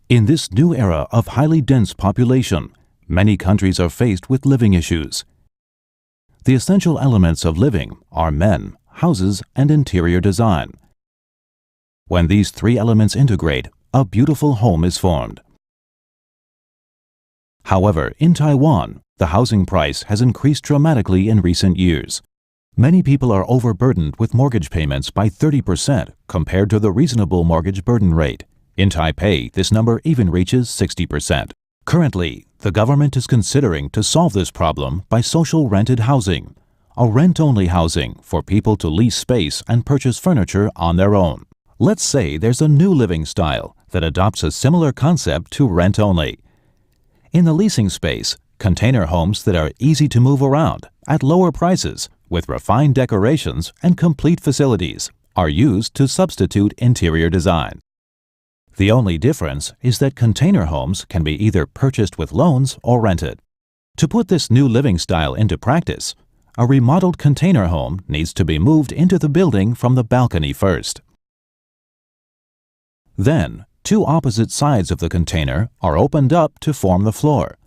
In this new era of highly dense population, many countries are faced with living issues. The essential elements of living are men, houses, and interior design. When these three elements integrate, a beautiful home is formed. However, in Taiwan, the housing price has increased dramatically in recent years. Many people are overburdened with mortgage payments by 30% compared to the reasonable mortgage burden rate. In Taipei, this number even reaches 60%. Currently, the government is considering to solve this problem by social rented housing, a rent-only housing for people to lease space and purchase furniture on their own. Let's say there's a new living style that adopts a similar concept to rent-only. In the leasing space, container homes that are easy to move around at lower prices with refined decorations and complete facilities are used to substitute interior design. The only difference is that container homes can be either purchased with loans or rented. To put this new living style into practice, a remodeled container home needs to be moved into the building from the balcony first. Then, two opposite sides of the container are opened up to form the floor.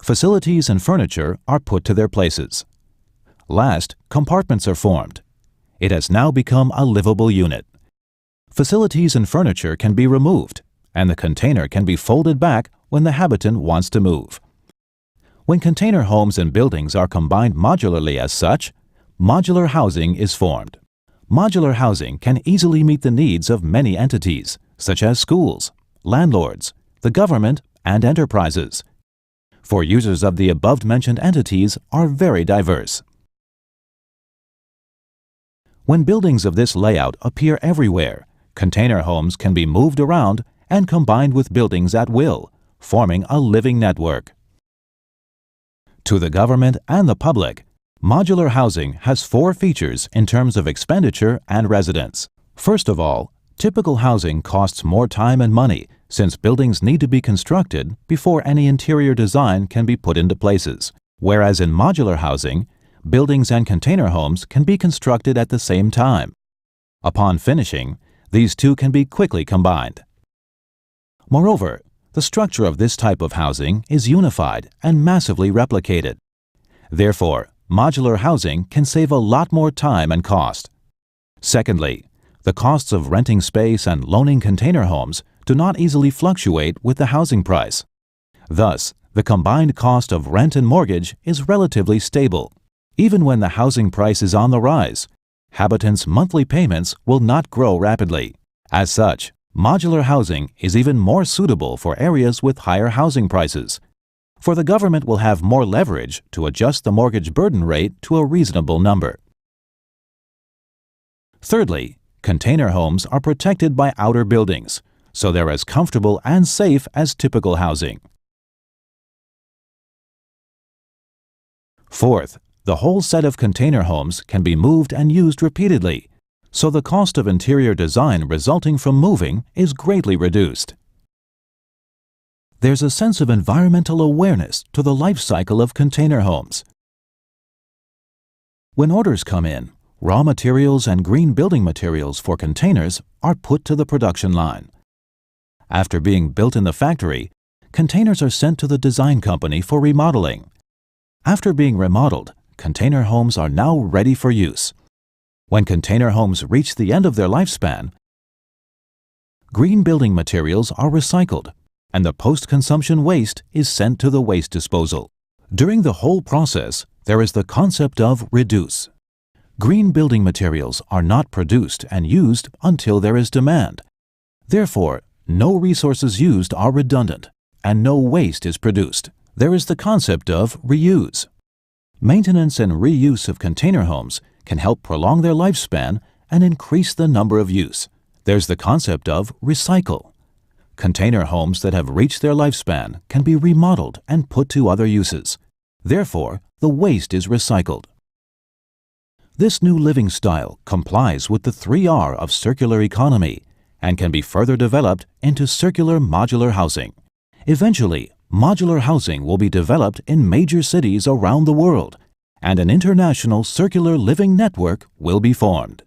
Facilities and furniture are put to their places. Last, compartments are formed. It has now become a livable unit. Facilities and furniture can be removed, and the container can be folded back when the habitant wants to move. When container homes and buildings are combined modularly as such, modular housing is formed. Modular housing can easily meet the needs of many entities, such as schools, landlords, the government, and enterprises. For users of the above-mentioned entities are very diverse. When buildings of this layout appear everywhere, container homes can be moved around and combined with buildings at will, forming a living network. To the government and the public, modular housing has four features in terms of expenditure and residence. First of all, typical housing costs more time and money since buildings need to be constructed before any interior design can be put into places. Whereas in modular housing, buildings and container homes can be constructed at the same time. Upon finishing, these two can be quickly combined. Moreover, the structure of this type of housing is unified and massively replicated. Therefore, modular housing can save a lot more time and cost. Secondly, the costs of renting space and loaning container homes do not easily fluctuate with the housing price. Thus, the combined cost of rent and mortgage is relatively stable. Even when the housing price is on the rise, habitants' monthly payments will not grow rapidly. As such, modular housing is even more suitable for areas with higher housing prices, for the government will have more leverage to adjust the mortgage burden rate to a reasonable number. Thirdly, container homes are protected by outer buildings, so they're as comfortable and safe as typical housing. Fourth, the whole set of container homes can be moved and used repeatedly, so the cost of interior design resulting from moving is greatly reduced. There's a sense of environmental awareness to the life cycle of container homes. When orders come in, raw materials and green building materials for containers are put to the production line. After being built in the factory, containers are sent to the design company for remodeling. After being remodeled, container homes are now ready for use. When container homes reach the end of their lifespan, green building materials are recycled, and the post-consumption waste is sent to the waste disposal. During the whole process, there is the concept of reduce. Green building materials are not produced and used until there is demand. Therefore, no resources used are redundant, and no waste is produced. There is the concept of reuse. Maintenance and reuse of container homes can help prolong their lifespan and increase the number of use. There's the concept of recycle. Container homes that have reached their lifespan can be remodeled and put to other uses. Therefore, the waste is recycled. This new living style complies with the 3R of circular economy and can be further developed into circular modular housing. Eventually, modular housing will be developed in major cities around the world, and an international circular living network will be formed.